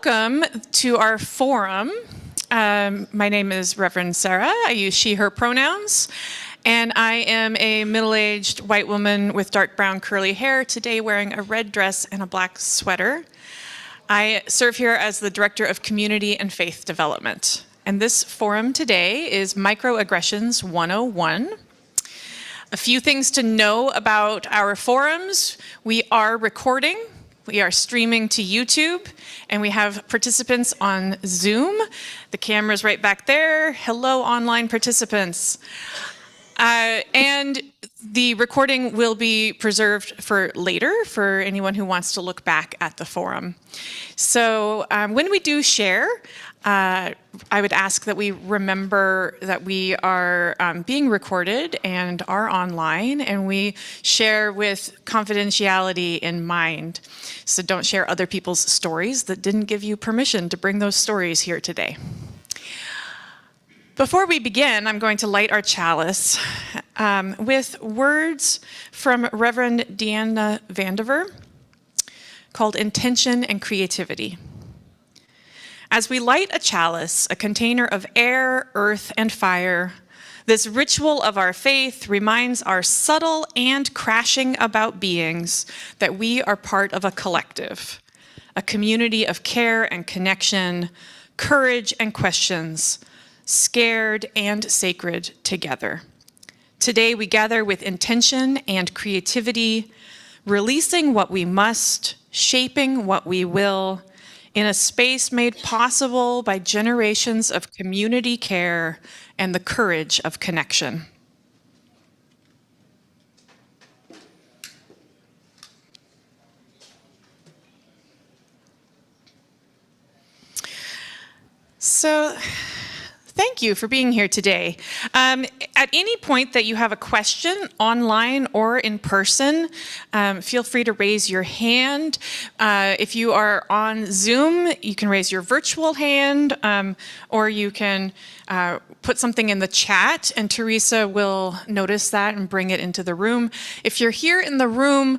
Welcome to our forum. My name is Reverend Sara. I use she, her pronouns. And I am a middle-aged white woman with dark brown curly hair, today wearing a red dress and a black sweater. I serve here as the Director of Community and Faith Development. And this forum today is Microaggressions 101. A few things to know about our forums. We are recording. We are streaming to YouTube, and we have participants on Zoom. The camera's right back there. Hello, online participants. And the recording will be preserved for later for anyone who wants to look back at the forum. So when we do share, I would ask that we remember that we are being recorded and are online, and we share with confidentiality in mind. So don't share other people's stories that didn't give you permission to bring those stories here today. Before we begin, I'm going to light our chalice with words from Reverend Deanna Vandiver called Intention and Creativity. As we light a chalice, a container of air, earth, and fire, this ritual of our faith reminds our subtle and crashing about beings that we are part of a collective, a community of care and connection, courage and questions, scared and sacred together. Today we gather with intention and creativity, releasing what we must, shaping what we will, in a space made possible by generations of community care and the courage of connection. So, thank you for being here today. At any point that you have a question, online or in person, feel free to raise your hand. If you are on Zoom, you can raise your virtual hand, or you can put something in the chat, and Teresa will notice that and bring it into the room. If you're here in the room,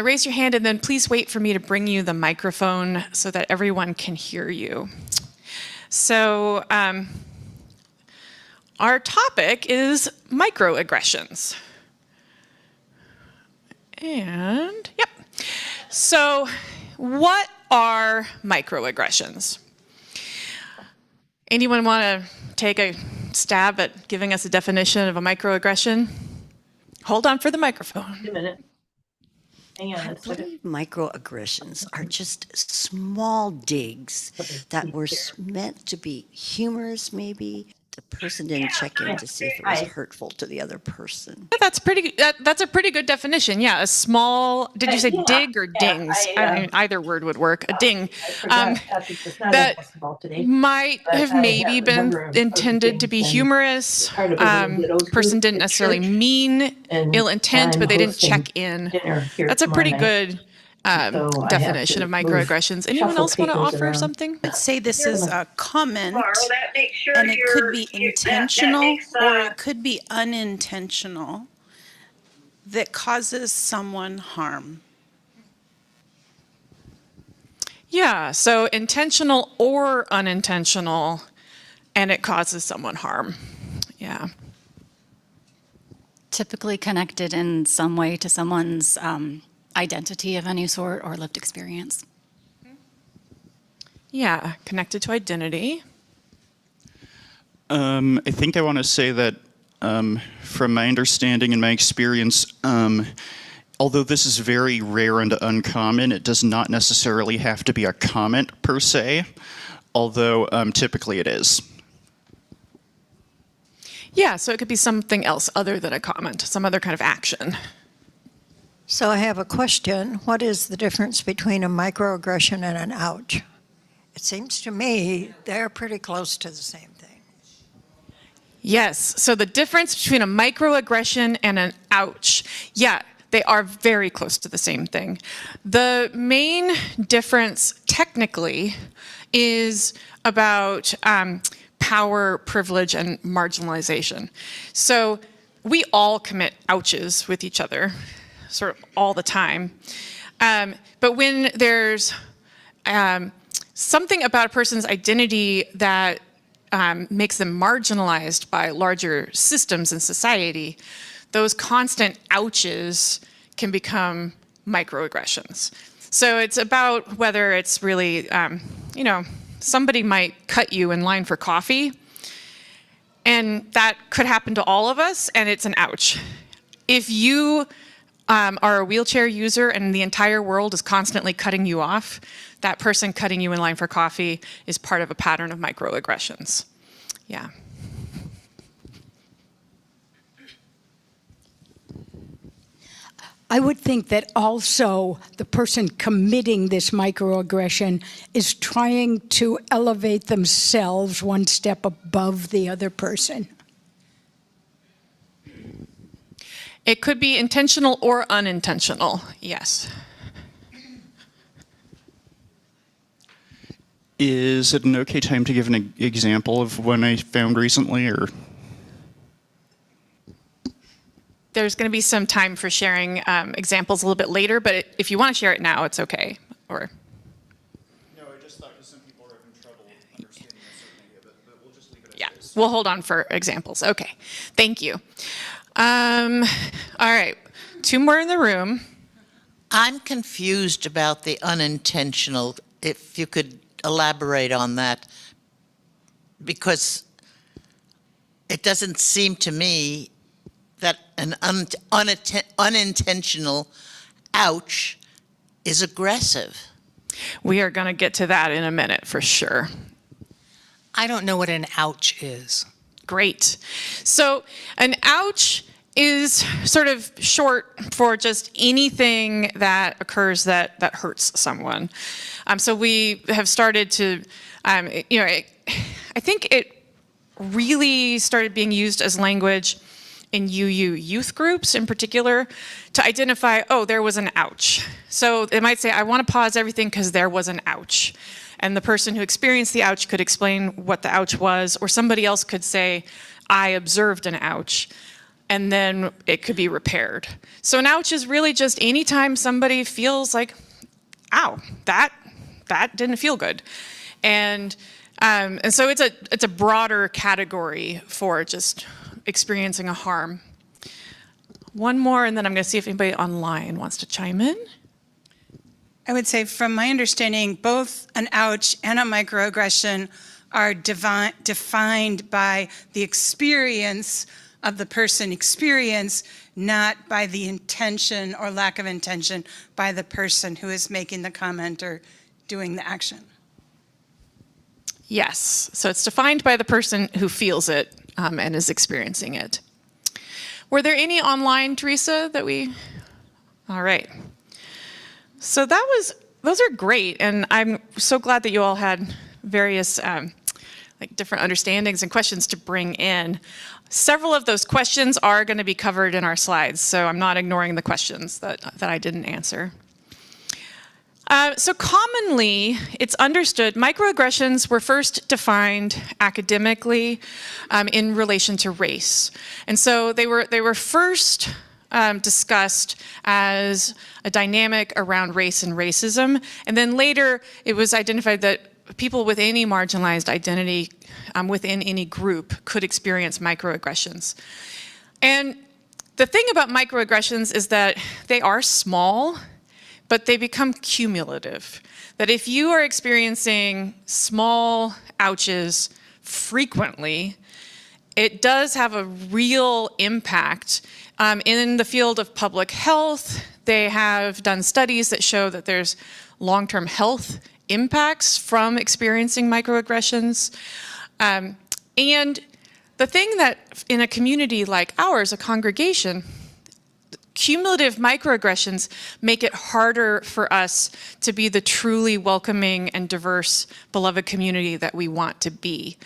raise your hand, and then please wait for me to bring you the microphone so that everyone can hear you. So, our topic is microaggressions. And, yep. So, what are microaggressions? Anyone want to take a stab at giving us a definition of a microaggression? Hold on for the microphone. Wait a minute. Hang on. I believe microaggressions are just small digs that were meant to be humorous, maybe. The person didn't check in to see if it was hurtful to the other person. That's pretty. That's a pretty good definition. Yeah, a small. Did you say dig or dings? I mean, either word would work. A ding. That might have maybe been intended to be humorous. Person didn't necessarily mean ill intent, but they didn't check in. That's a pretty good definition of microaggressions. Anyone else want to offer something? I'd say this is a comment, and it could be intentional or it could be unintentional, that causes someone harm. Yeah, so intentional or unintentional, and it causes someone harm. Yeah. Typically connected in some way to someone's identity of any sort or lived experience. Yeah, connected to identity. I think I want to say that from my understanding and my experience, although this is very rare and uncommon, it does not necessarily have to be a comment per se, although typically it is. Yeah, so it could be something else other than a comment, some other kind of action. So I have a question. What is the difference between a microaggression and an ouch? It seems to me they're pretty close to the same thing. Yes, so the difference between a microaggression and an ouch, yeah, they are very close to the same thing. The main difference technically is about power, privilege, and marginalization. So we all commit ouches with each other, sort of all the time. But when there's something about a person's identity that makes them marginalized by larger systems in society, those constant ouches can become microaggressions. So it's about whether it's really, somebody might cut you in line for coffee, and that could happen to all of us, and it's an ouch. If you are a wheelchair user and the entire world is constantly cutting you off, that person cutting you in line for coffee is part of a pattern of microaggressions. Yeah. I would think that also the person committing this microaggression is trying to elevate themselves one step above the other person. It could be intentional or unintentional, yes. Is it an okay time to give an example of one I found recently, or? There's going to be some time for sharing examples a little bit later, but if you want to share it now, it's okay. Or No, I just thought because some people are having trouble understanding a certain idea, but we'll just leave it yeah, as is. we'll hold on for examples. Okay, thank you. All right, 2 more in the room. I'm confused about the unintentional, if you could elaborate on that, because it doesn't seem to me that an unintentional ouch is aggressive. We are going to get to that in a minute for sure. I don't know what an ouch is. Great. So an ouch is sort of short for just anything that occurs that hurts someone. So we have started to, I think it really started being used as language in UU youth groups in particular to identify, oh, there was an ouch. So they might say, I want to pause everything because there was an ouch. And the person who experienced the ouch could explain what the ouch was, or somebody else could say, I observed an ouch, and then it could be repaired. So an ouch is really just any time somebody feels like, ow, that didn't feel good. And so it's a broader category for just experiencing a harm. One more, and then I'm going to see if anybody online wants to chime in. I would say, from my understanding, both an ouch and a microaggression are defined by the experience of the person not by the intention or lack of intention by the person who is making the comment or doing the action. Yes, so it's defined by the person who feels it and is experiencing it. Were there any online, Teresa, that we? All right. So those are great, and I'm so glad that you all had various different understandings and questions to bring in. Several of those questions are going to be covered in our slides, so I'm not ignoring the questions that I didn't answer. So commonly, it's understood microaggressions were first defined academically in relation to race. And so they were first discussed as a dynamic around race and racism. And then later, it was identified that people with any marginalized identity within any group could experience microaggressions. And the thing about microaggressions is that they are small, but they become cumulative. That if you are experiencing small ouches frequently, it does have a real impact. In the field of public health, they have done studies that show that there's long-term health impacts from experiencing microaggressions. And the thing that in a community like ours, a congregation, cumulative microaggressions make it harder for us to be the truly welcoming and diverse, beloved community that we want to be.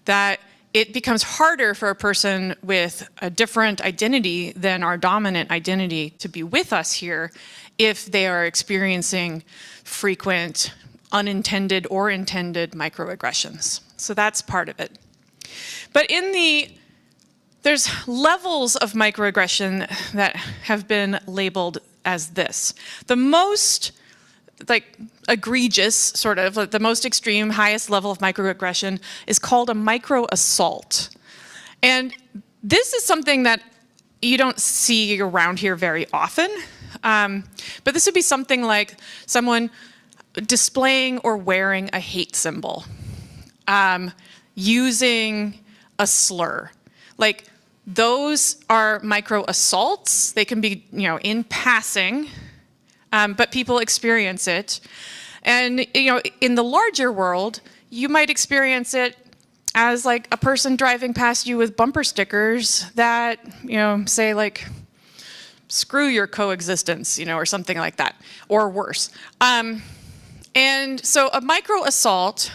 That it becomes harder for a person with a different identity than our dominant identity to be with us here if they are experiencing frequent, unintended or intended microaggressions. So that's part of it. But there's levels of microaggression that have been labeled as this. The most like egregious, sort of, like the most extreme, highest level of microaggression is called a microassault. And this is something that you don't see around here very often. But this would be something like someone displaying or wearing a hate symbol, using a slur. Like, those are microassaults. They can be, in passing, but people experience it. And, in the larger world, you might experience it as like a person driving past you with bumper stickers that, say like, screw your coexistence, or something like that, or worse. And so a microassault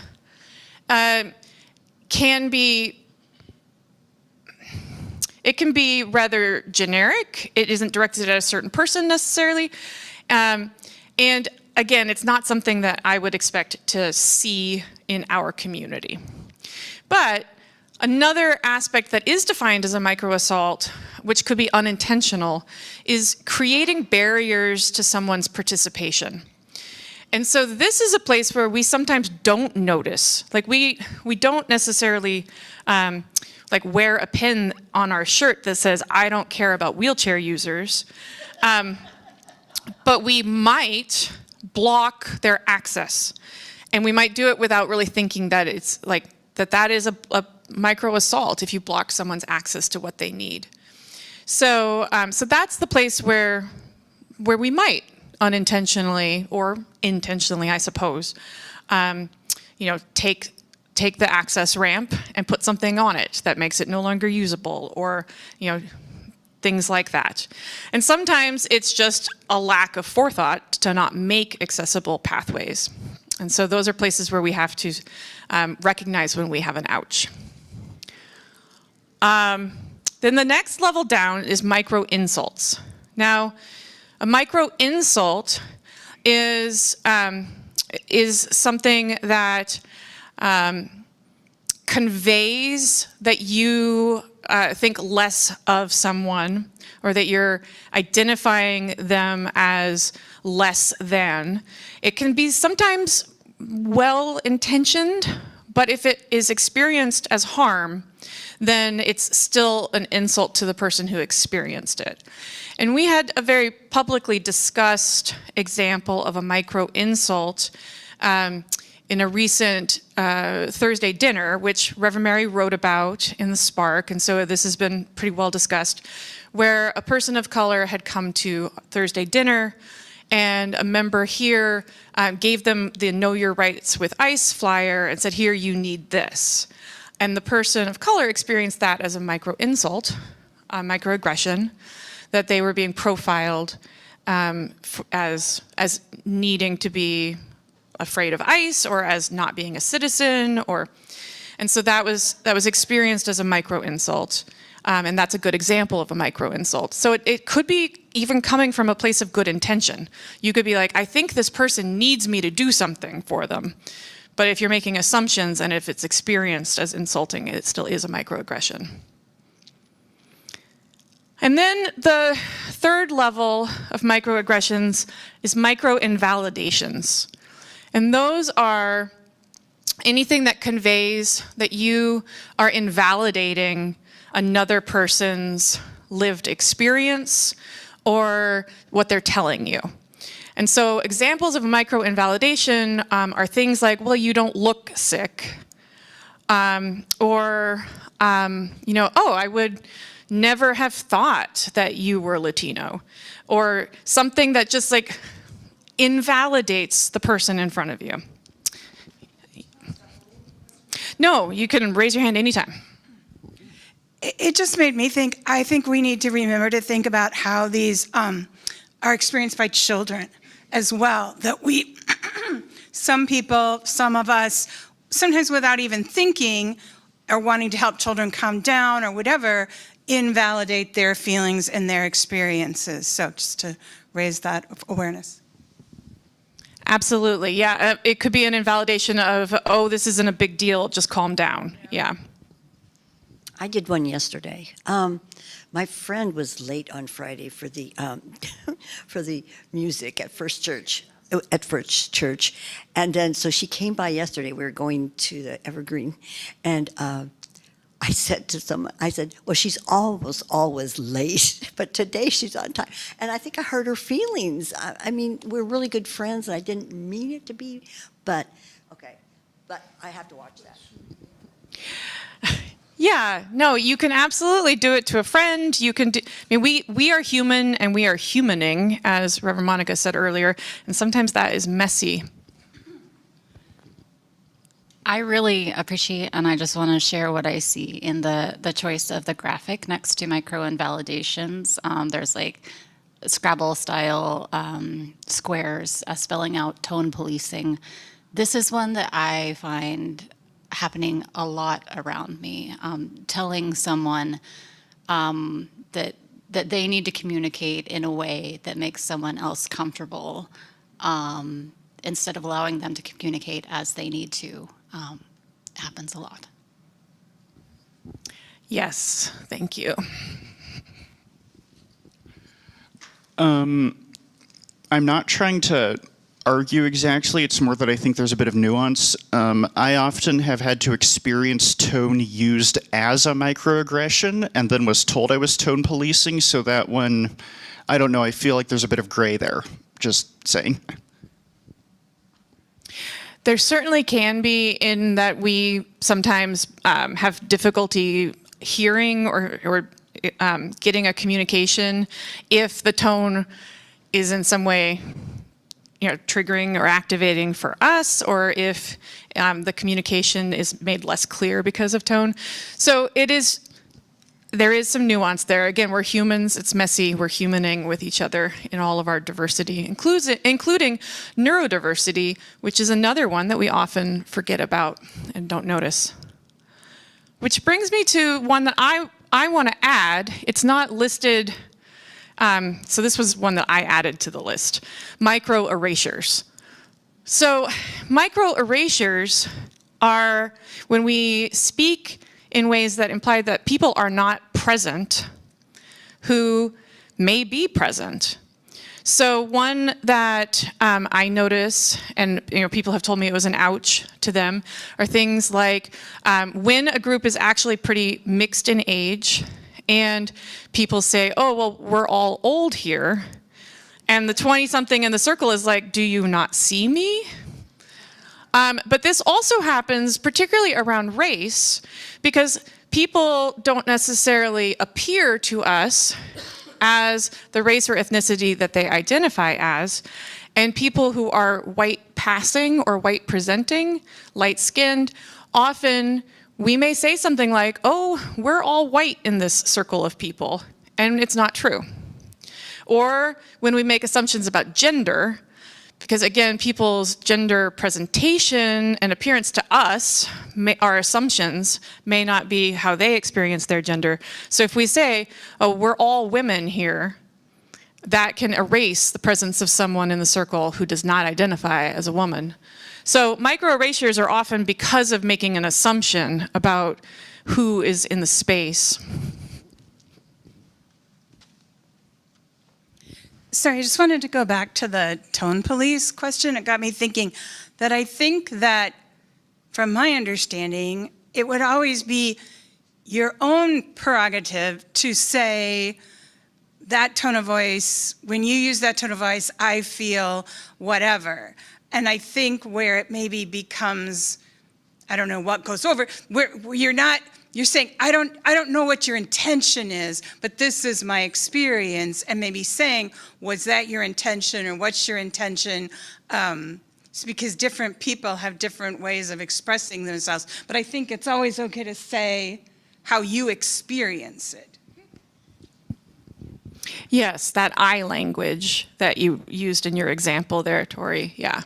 can be rather generic. It isn't directed at a certain person necessarily. And again, it's not something that I would expect to see in our community. But another aspect that is defined as a microassault, which could be unintentional, is creating barriers to someone's participation. And so this is a place where we sometimes don't notice. Like, we don't necessarily like wear a pin on our shirt that says, "I don't care about wheelchair users." But we might block their access. And we might do it without really thinking that it's like, that is a microassault if you block someone's access to what they need. So, so that's the place where we might unintentionally or intentionally, I suppose, take the access ramp and put something on it that makes it no longer usable, or, things like that. And sometimes it's just a lack of forethought to not make accessible pathways. And so those are places where we have to recognize when we have an ouch. Then the next level down is micro insults. Now, a micro insult is something that conveys that you think less of someone, or that you're identifying them as less than. It can be sometimes well-intentioned, but if it is experienced as harm, then it's still an insult to the person who experienced it. And we had a very publicly discussed example of a micro insult in a recent Thursday dinner, which Reverend Mary wrote about in the Spark, and so this has been pretty well discussed, where a person of color had come to Thursday dinner, and a member here gave them the Know Your Rights with ICE flyer and said, "Here, you need this." And the person of color experienced that as a micro insult, a microaggression, that they were being profiled as needing to be afraid of ICE, or as not being a citizen, and so that was experienced as a micro insult, and that's a good example of a micro insult. So it could be even coming from a place of good intention. You could be like, I think this person needs me to do something for them, but if you're making assumptions and if it's experienced as insulting, it still is a microaggression. And then the third level of microaggressions is micro-invalidations. And those are anything that conveys that you are invalidating another person's lived experience or what they're telling you. And so examples of a micro-invalidation are things like, well, you don't look sick. Or, oh, I would never have thought that you were Latino. Or something that just like invalidates the person in front of you. No, you can raise your hand anytime. It just made me think, I think we need to remember to think about how these are experienced by children as well. That we, some people, some of us, sometimes without even thinking or wanting to help children calm down or whatever, invalidate their feelings and their experiences. So just to raise that awareness. Absolutely, yeah. It could be an invalidation of, oh, this isn't a big deal, just calm down, yeah. I did one yesterday. My friend was late on Friday for the for the music at First Church. at First Church. And then, so she came by yesterday. We were going to the Evergreen. And I said to someone, I said, well, she's always late, but today she's on time. And I think I hurt her feelings. I mean, we're really good friends, and I didn't mean it to be, but okay. But I have to watch that. Yeah, no, you can absolutely do it to a friend. You can do, I mean, we are human and we are humaning, as Reverend Monica said earlier, and sometimes that is messy. I really appreciate, and I just want to share what I see in the choice of the graphic next to micro-invalidations. There's like Scrabble-style squares spelling out tone policing. This is one that I find happening a lot around me, telling someone that they need to communicate in a way that makes someone else comfortable, instead of allowing them to communicate as they need to. Happens a lot. Yes, thank you. I'm not trying to argue exactly. It's more that I think there's a bit of nuance. I often have had to experience tone used as a microaggression and then was told I was tone policing, so that one, I don't know, I feel like there's a bit of gray there. Just saying. There certainly can be, in that we sometimes have difficulty hearing or getting a communication if the tone is in some way, you know, triggering or activating for us, or if the communication is made less clear because of tone. So there is some nuance there. Again, we're humans, it's messy, we're humaning with each other in all of our diversity, including neurodiversity, which is another one that we often forget about and don't notice. Which brings me to one that I want to add. It's not listed, so this was one that I added to the list, micro-erasures. So micro-erasures are when we speak in ways that imply that people are not present who may be present. So one that I notice, and people have told me it was an ouch to them, are things like when a group is actually pretty mixed in age, and people say, oh, well, we're all old here, and the 20-something in the circle is like, do you not see me? But this also happens particularly around race, because people don't necessarily appear to us as the race or ethnicity that they identify as. And people who are white passing or white presenting, light skinned, often we may say something like, oh, we're all white in this circle of people, and it's not true. Or when we make assumptions about gender, because again, people's gender presentation and appearance to us, our assumptions, may not be how they experience their gender. So if we say, oh, we're all women here, that can erase the presence of someone in the circle who does not identify as a woman. So micro-erasures are often because of making an assumption about who is in the space. Sorry, I just wanted to go back to the tone police question. It got me thinking that I think that, from my understanding, it would always be your own prerogative to say that tone of voice, when you use that tone of voice, I feel whatever. And I think where it maybe becomes, I don't know what goes over, where you're saying, I don't know what your intention is, but this is my experience, and maybe saying, was that your intention, or what's your intention? It's because different people have different ways of expressing themselves. But I think it's always okay to say how you experience it. Yes, that I language that you used in your example there, Tori, yeah.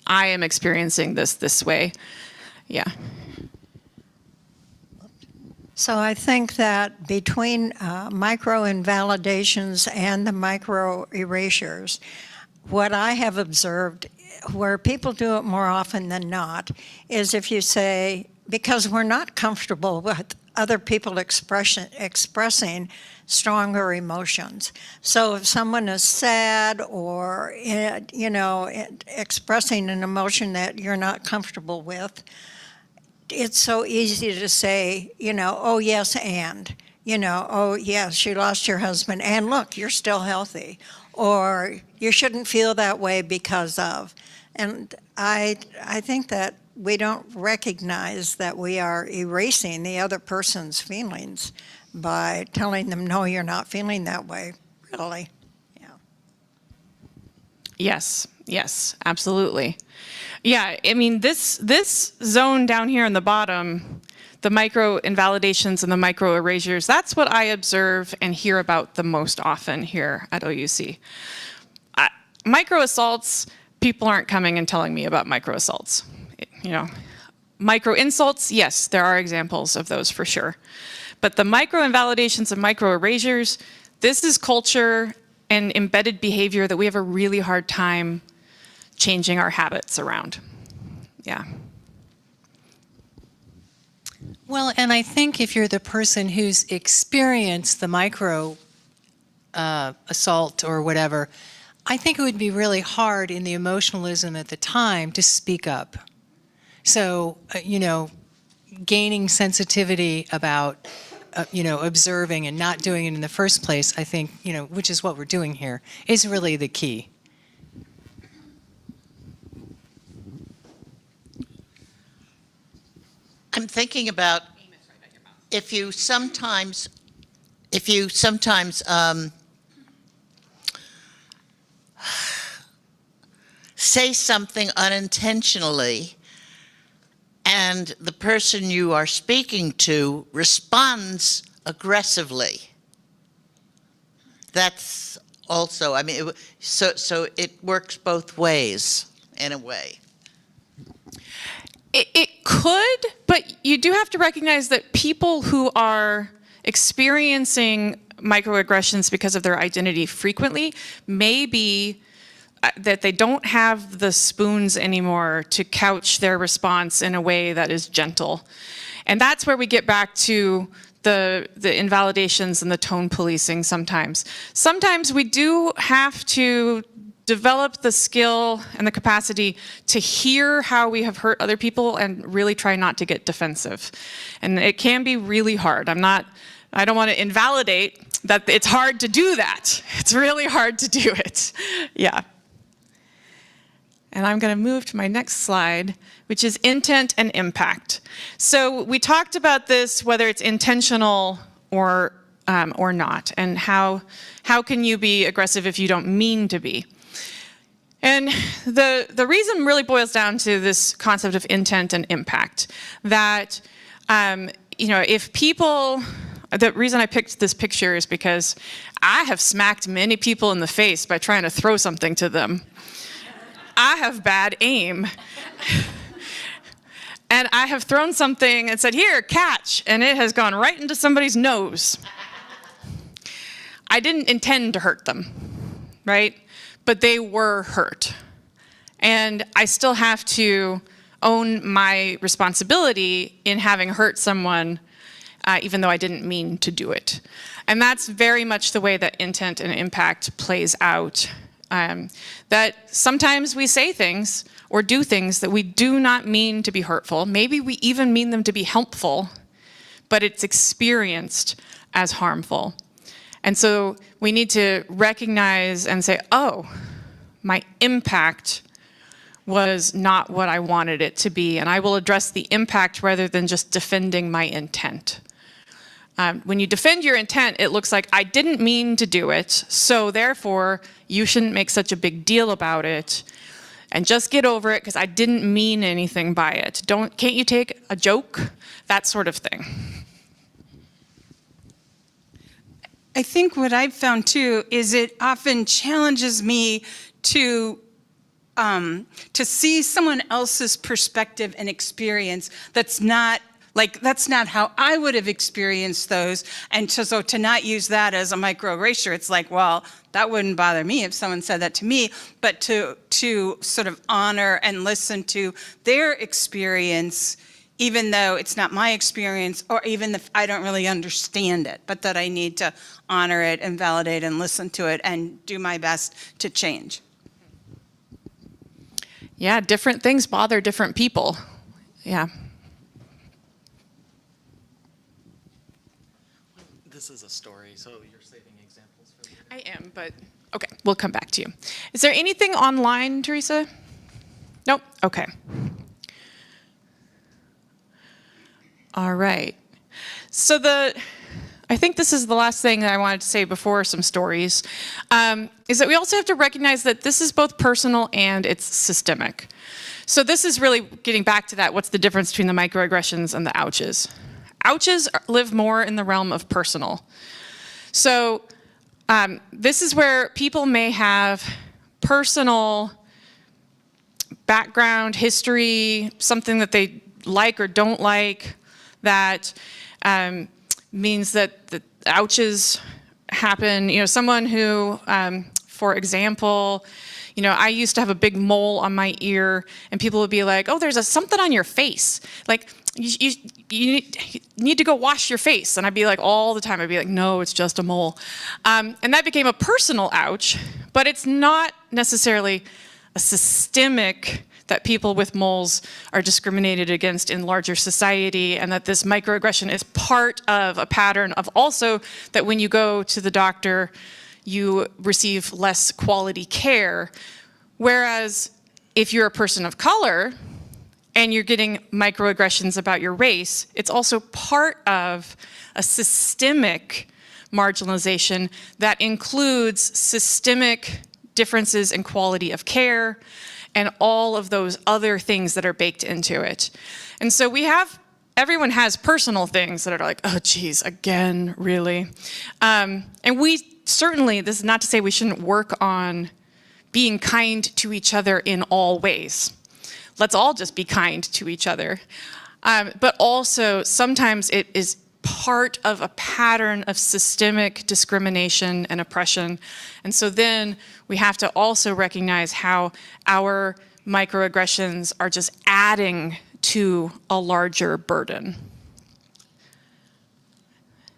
I am experiencing this way, yeah. So I think that between micro-invalidations and the micro-erasures, what I have observed, where people do it more often than not, is if you say, because we're not comfortable with other people expressing stronger emotions. So if someone is sad or, expressing an emotion that you're not comfortable with, it's so easy to say, oh, yes, and, oh, yes, she lost your husband, and look, you're still healthy. Or you shouldn't feel that way because of. And I think that we don't recognize that we are erasing the other person's feelings by telling them, no, you're not feeling that way, really. Yeah. Yes, absolutely. Yeah, I mean, this zone down here in the bottom, the micro invalidations and the micro erasures, that's what I observe and hear about the most often here at OUC. Micro assaults, people aren't coming and telling me about micro assaults. Micro insults, yes, there are examples of those for sure. But the micro invalidations and micro erasures, this is culture and embedded behavior that we have a really hard time changing our habits around. Yeah. Well, and I think if you're the person who's experienced the micro assault or whatever, I think it would be really hard in the emotionalism at the time to speak up. So, gaining sensitivity about, observing and not doing it in the first place, I think, which is what we're doing here, is really the key. I'm thinking about if you sometimes say something unintentionally and the person you are speaking to responds aggressively. That's also, so it works both ways in a way. It could, but you do have to recognize that people who are experiencing microaggressions because of their identity frequently may be that they don't have the spoons anymore to couch their response in a way that is gentle. And that's where we get back to the invalidations and the tone policing sometimes. Sometimes we do have to develop the skill and the capacity to hear how we have hurt other people and really try not to get defensive. And it can be really hard. I don't want to invalidate that it's hard to do that. It's really hard to do it. Yeah. And I'm going to move to my next slide, which is intent and impact. So we talked about this, whether it's intentional or not, and how can you be aggressive if you don't mean to be. And the reason really boils down to this concept of intent and impact, that, if people, the reason I picked this picture is because I have smacked many people in the face by trying to throw something to them. I have bad aim. And I have thrown something and said, here, catch, and it has gone right into somebody's nose. I didn't intend to hurt them, right? But they were hurt. And I still have to own my responsibility in having hurt someone, even though I didn't mean to do it. And that's very much the way that intent and impact plays out. That sometimes we say things or do things that we do not mean to be hurtful. Maybe we even mean them to be helpful, but it's experienced as harmful. And so we need to recognize and say, oh, my impact was not what I wanted it to be, and I will address the impact rather than just defending my intent. When you defend your intent, it looks like I didn't mean to do it, so therefore you shouldn't make such a big deal about it, and just get over it because I didn't mean anything by it. Can't you take a joke? That sort of thing. I think what I've found too is it often challenges me to see someone else's perspective and experience that's not how I would have experienced those. And so to not use that as a microaggression, it's like, well, that wouldn't bother me if someone said that to me, but to sort of honor and listen to their experience even though it's not my experience, or even if I don't really understand it, but that I need to honor it and validate and listen to it and do my best to change. Yeah, different things bother different people. Yeah. This is a story, so you're saving examples for later? I am, but okay, we'll come back to you. Is there anything online, Teresa? Nope. Okay. All right. So I think this is the last thing that I wanted to say before some stories, is that we also have to recognize that this is both personal and it's systemic. So this is really getting back to that, what's the difference between the microaggressions and the ouches? Ouches live more in the realm of personal. So this is where people may have personal background, history, something that they like or don't like, that means that the ouches happen. You know, someone who, for example, you know, I used to have a big mole on my ear, and people would be like, "Oh, there's something on your face. Like, you need to go wash your face." And I'd be like, all the time, I'd be like, "No, it's just a mole." And that became a personal ouch, but it's not necessarily a systemic that people with moles are discriminated against in larger society, and that this microaggression is part of a pattern of also that when you go to the doctor, you receive less quality care. Whereas if you're a person of color and you're getting microaggressions about your race, it's also part of a systemic marginalization that includes systemic differences in quality of care and all of those other things that are baked into it. And so everyone has personal things that are like, "Oh geez, again, really?" And we certainly, this is not to say we shouldn't work on being kind to each other in all ways. Let's all just be kind to each other. But also, sometimes it is part of a pattern of systemic discrimination and oppression. And so then we have to also recognize how our microaggressions are just adding to a larger burden.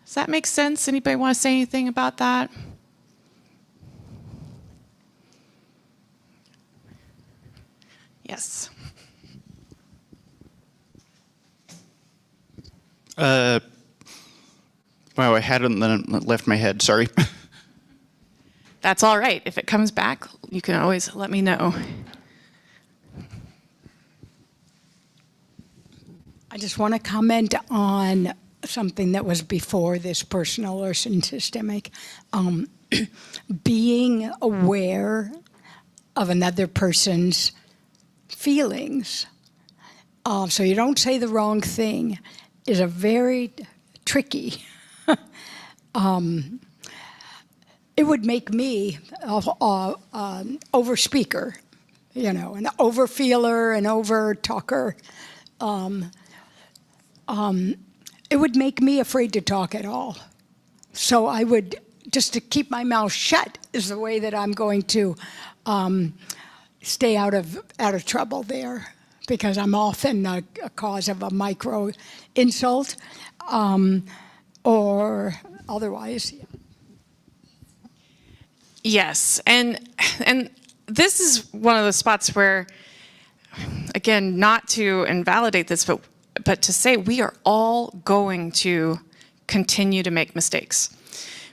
Does that make sense? Anybody want to say anything about that? Yes. Wow, I had it and then it left my head, sorry. That's all right. If it comes back, you can always let me know. I just want to comment on something that was before this personal or systemic. Being aware of another person's feelings, so you don't say the wrong thing, is a very tricky. It would make me an over-speaker, you know, an over-feeler, an over-talker. It would make me afraid to talk at all. So I would, just to keep my mouth shut is the way that I'm going to stay out of trouble there, because I'm often a cause of a micro insult or otherwise. Yes, and this is one of the spots where, again, not to invalidate this, but to say we are all going to continue to make mistakes.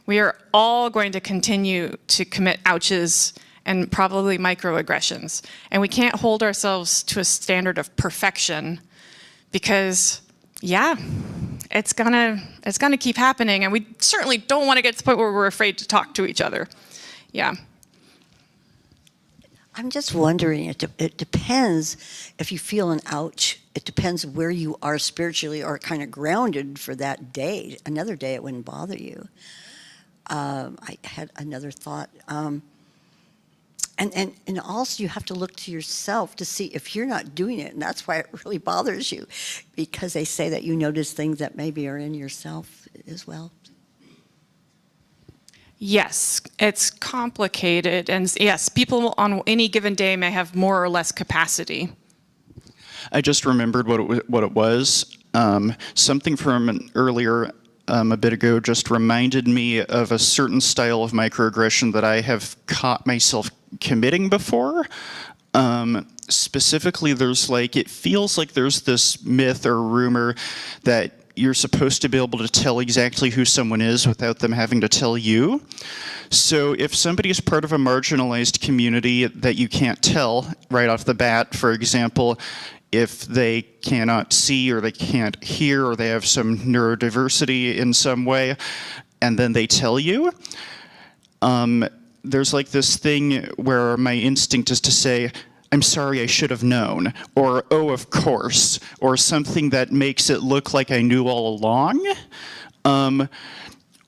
We are all going to continue to commit ouches and probably microaggressions. And we can't hold ourselves to a standard of perfection, because, yeah, it's gonna keep happening, and we certainly don't want to get to the point where we're afraid to talk to each other. Yeah. I'm just wondering, it depends if you feel an ouch. It depends where you are spiritually or kind of grounded for that day. Another day it wouldn't bother you. I had another thought. And also you have to look to yourself to see if you're not doing it. And that's why it really bothers you, because they say that you notice things that maybe are in yourself as well. Yes, it's complicated, and yes, people on any given day may have more or less capacity. I just remembered what it was. Something from an earlier a bit ago just reminded me of a certain style of microaggression that I have caught myself committing before. Specifically, it feels like there's this myth or rumor that you're supposed to be able to tell exactly who someone is without them having to tell you. So if somebody is part of a marginalized community that you can't tell right off the bat, for example, if they cannot see or they can't hear or they have some neurodiversity in some way, and then they tell you, there's like this thing where my instinct is to say, I'm sorry, I should have known, or oh, of course, or something that makes it look like I knew all along,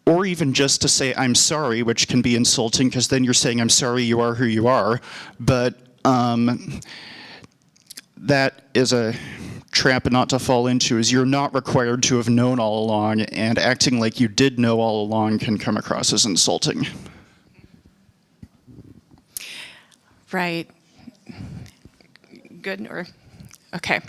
or even just to say I'm sorry, which can be insulting because then you're saying I'm sorry you are who you are, but that is a trap not to fall into, is you're not required to have known all along, and acting like you did know all along can come across as insulting. Right. Good, or, okay.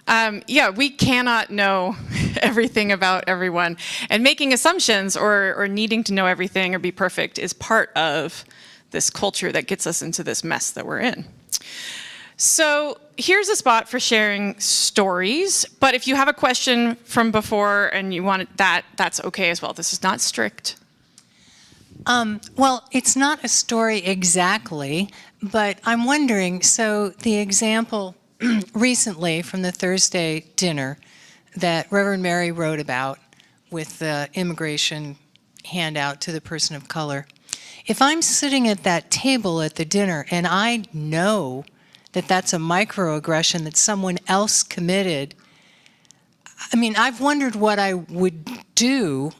Yeah, we cannot know everything about everyone. And making assumptions or needing to know everything or be perfect is part of this culture that gets us into this mess that we're in. So here's a spot for sharing stories, but if you have a question from before and you want that's okay as well. This is not strict. Well, it's not a story exactly, but I'm wondering, so the example recently from the Thursday dinner that Reverend Mary wrote about with the immigration handout to the person of color, if I'm sitting at that table at the dinner and I know that that's a microaggression that someone else committed, I mean, I've wondered what I would do.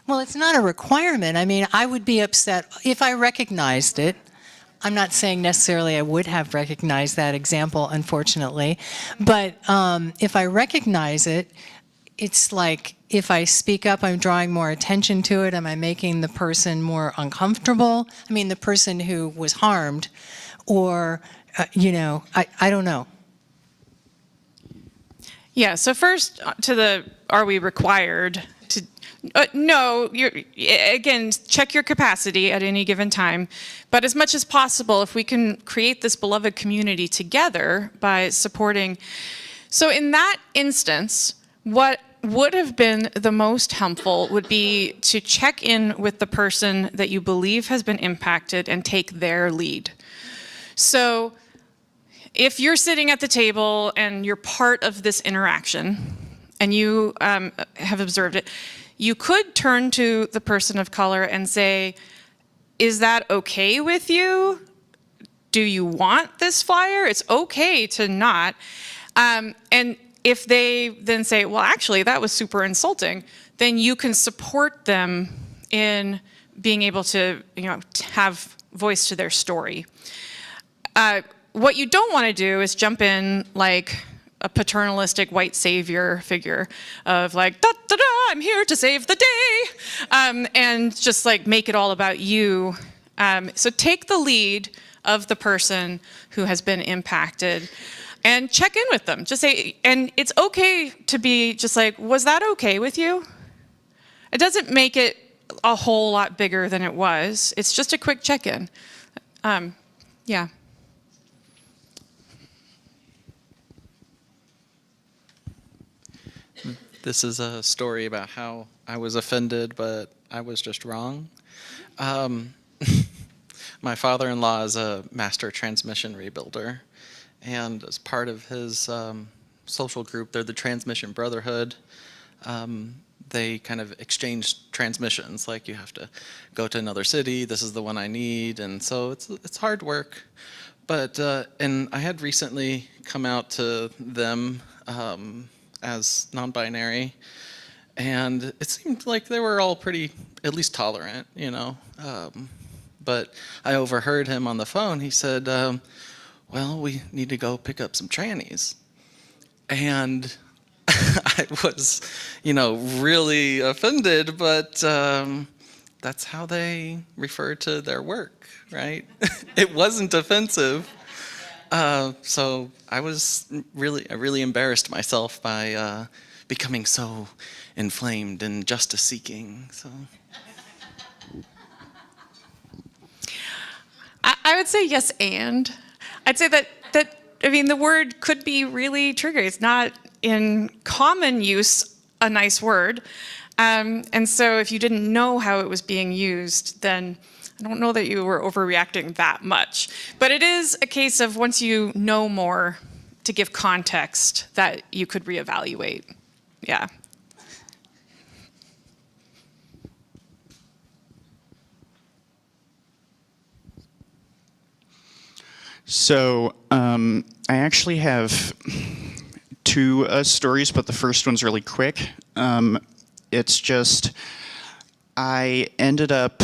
Well, it's not a requirement. I mean, I would be upset if I recognized it. I'm not saying necessarily I would have recognized that example, unfortunately. But if I recognize it, it's like if I speak up, I'm drawing more attention to it. Am I making the person more uncomfortable? I mean, the person who was harmed, or, I don't know. Yeah, so first to the, are we required to, no, again, check your capacity at any given time. But as much as possible, if we can create this beloved community together by supporting. So in that instance, what would have been the most helpful would be to check in with the person that you believe has been impacted and take their lead. So if you're sitting at the table and you're part of this interaction and you have observed it, you could turn to the person of color and say, is that okay with you? Do you want this flyer? It's okay to not. And if they then say, well, actually, that was super insulting, then you can support them in being able to, have voice to their story. What you don't want to do is jump in like a paternalistic white savior figure of like, da da da, I'm here to save the day, and just like make it all about you. So take the lead of the person who has been impacted and check in with them. Just say, and it's okay to be just like, was that okay with you? It doesn't make it a whole lot bigger than it was. It's just a quick check-in. Yeah. This is a story about how I was offended, but I was just wrong. My father-in-law is a master transmission rebuilder, and as part of his social group, they're the Transmission Brotherhood. They kind of exchange transmissions, like you have to go to another city, this is the one I need, and so it's hard work. But, and I had recently come out to them as non-binary, and it seemed like they were all pretty, at least tolerant, but I overheard him on the phone. He said, well, we need to go pick up some trannies. And I was, really offended, but that's how they refer to their work, right? It wasn't offensive. So I really embarrassed myself by becoming so inflamed and justice seeking. So I would say yes, and I'd say that I mean the word could be really triggering. It's not in common use a nice word, and so if you didn't know how it was being used, then I don't know that you were overreacting that much. But it is a case of once you know more to give context that you could reevaluate. Yeah. So I actually have two stories, but the first one's really quick. It's just I ended up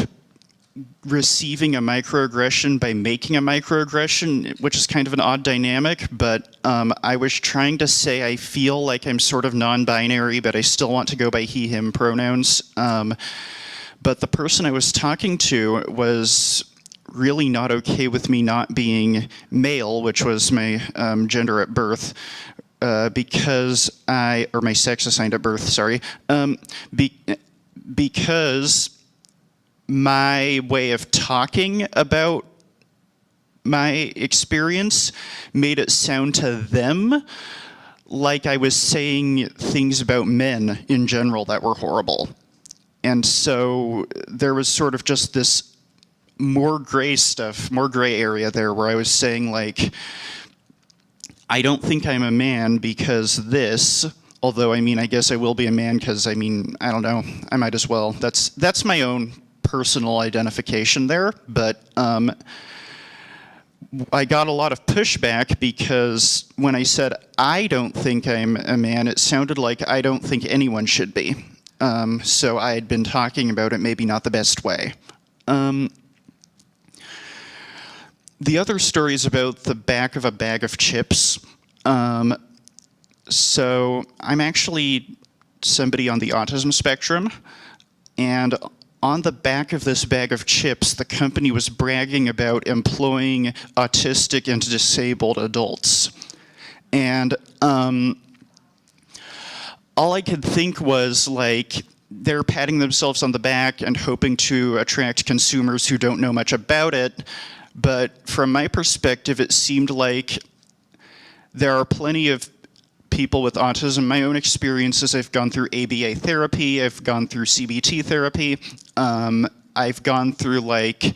receiving a microaggression by making a microaggression, which is kind of an odd dynamic, but I was trying to say I feel like I'm sort of non-binary, but I still want to go by he, him pronouns. But the person I was talking to was really not okay with me not being male, which was my gender at birth, because or my sex assigned at birth, sorry, because my way of talking about my experience made it sound to them like I was saying things about men in general that were horrible. And so there was sort of just this more gray area there where I was saying, like, I don't think I'm a man because this, although, I mean, I guess I will be a man because, I mean, I don't know, I might as well. That's my own personal identification there, but I got a lot of pushback because when I said I don't think I'm a man, it sounded like I don't think anyone should be. So I had been talking about it maybe not the best way. The other story is about the back of a bag of chips. So I'm actually somebody on the autism spectrum, and on the back of this bag of chips, the company was bragging about employing autistic and disabled adults. And all I could think was, like, they're patting themselves on the back and hoping to attract consumers who don't know much about it. But from my perspective, it seemed like there are plenty of people with autism. My own experiences, I've gone through ABA therapy, I've gone through CBT therapy, I've gone through like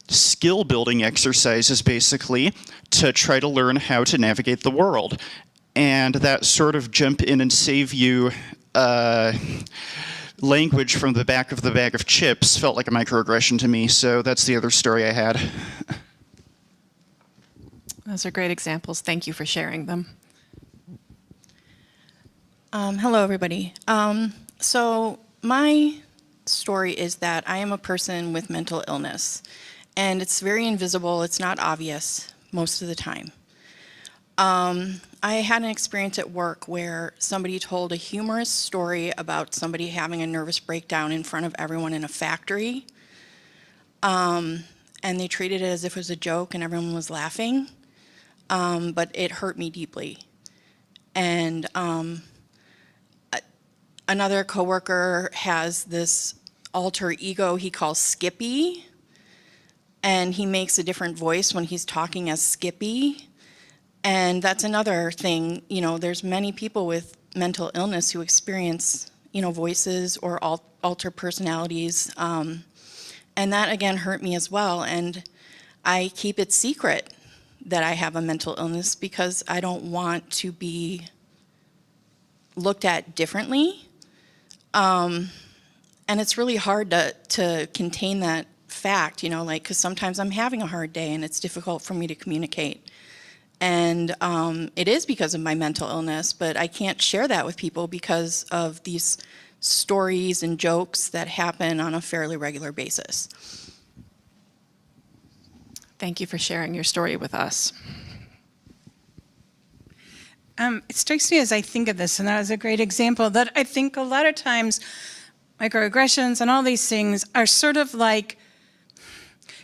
skill building exercises basically to try to learn how to navigate the world. And that sort of jump in and save you language from the back of the bag of chips felt like a microaggression to me. So that's the other story I had. Those are great examples. Thank you for sharing them. Hello, everybody. So my story is that I am a person with mental illness, and it's very invisible. It's not obvious most of the time. I had an experience at work where somebody told a humorous story about somebody having a nervous breakdown in front of everyone in a factory, and they treated it as if it was a joke and everyone was laughing, but it hurt me deeply. And another coworker has this alter ego he calls Skippy, and he makes a different voice when he's talking as Skippy. And that's another thing, you know, there's many people with mental illness who experience, you know, voices or alter personalities. And that again hurt me as well. And I keep it secret that I have a mental illness because I don't want to be looked at differently. And it's really hard to contain that fact, you know, like, because sometimes I'm having a hard day and it's difficult for me to communicate. And it is because of my mental illness, but I can't share that with people because of these stories and jokes that happen on a fairly regular basis. Thank you for sharing your story with us. It strikes me as I think of this, and that was a great example, that I think a lot of times microaggressions and all these things are sort of like,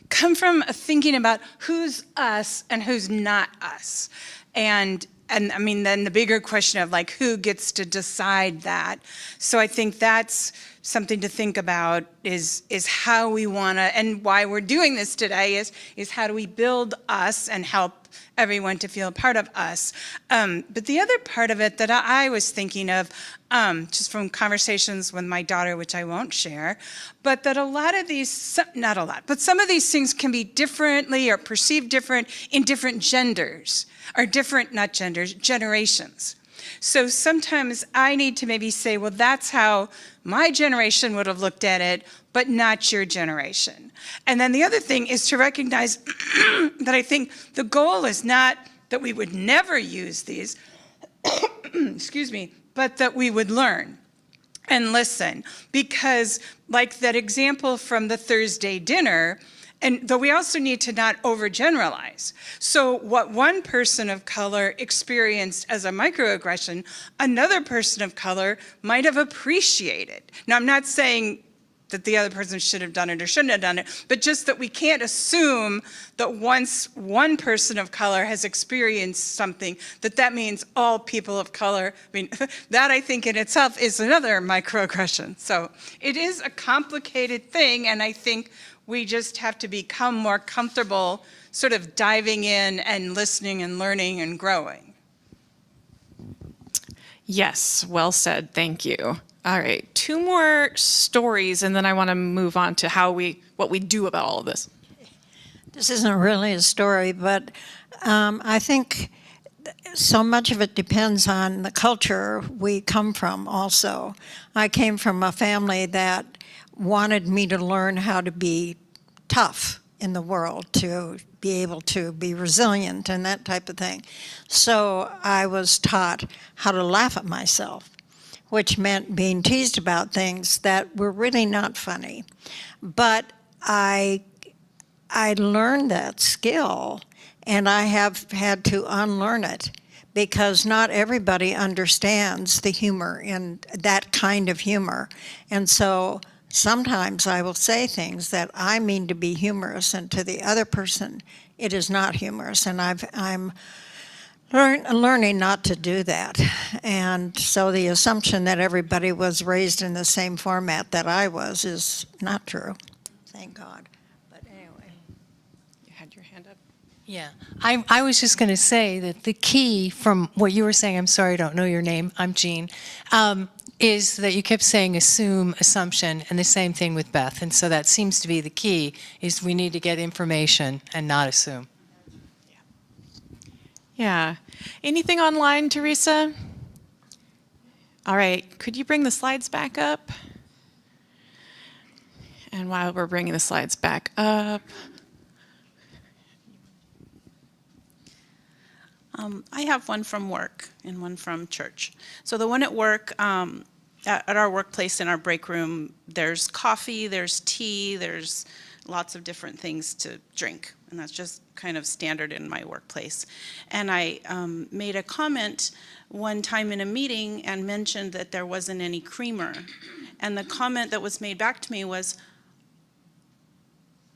come from thinking about who's us and who's not us. And I mean, then the bigger question of like, who gets to decide that? So I think that's something to think about is how we want to, and why we're doing this today is how do we build us and help everyone to feel a part of us. But the other part of it that I was thinking of, just from conversations with my daughter, which I won't share, but that a lot of these, not a lot, but some of these things can be differently or perceived different in different genders, or different, not genders, generations. So sometimes I need to maybe say, well, that's how my generation would have looked at it, but not your generation. And then the other thing is to recognize that I think the goal is not that we would never use these, excuse me, but that we would learn and listen. Because like that example from the Thursday dinner, and though we also need to not overgeneralize. So what one person of color experienced as a microaggression, another person of color might have appreciated. Now, I'm not saying that the other person should have done it or shouldn't have done it, but just that we can't assume that once one person of color has experienced something, that means all people of color. I mean, that I think in itself is another microaggression. So it is a complicated thing, and I think we just have to become more comfortable sort of diving in and listening and learning and growing. Yes, well said. Thank you. All right, 2 more stories, and then I want to move on to what we do about all of this. This isn't really a story, but I think so much of it depends on the culture we come from also. I came from a family that wanted me to learn how to be tough in the world, to be able to be resilient and that type of thing. So I was taught how to laugh at myself, which meant being teased about things that were really not funny. But I learned that skill, and I have had to unlearn it, because not everybody understands the humor in that kind of humor. And so sometimes I will say things that I mean to be humorous, and to the other person it is not humorous, and I'm learning not to do that. And so the assumption that everybody was raised in the same format that I was is not true, thank God. But anyway. You had your hand up. Yeah, I was just going to say that the key from what you were saying, I'm sorry, I don't know your name, I'm Jean, is that you kept saying assume, assumption, and the same thing with Beth. And so that seems to be the key, is we need to get information and not assume. Yeah. Anything online, Teresa? All right, could you bring the slides back up? And while we're bringing the slides back up, I have one from work and one from church. So the one at work, at our workplace in our break room, there's coffee, there's tea, there's lots of different things to drink. And that's just kind of standard in my workplace. And I made a comment one time in a meeting and mentioned that there wasn't any creamer. And the comment that was made back to me was,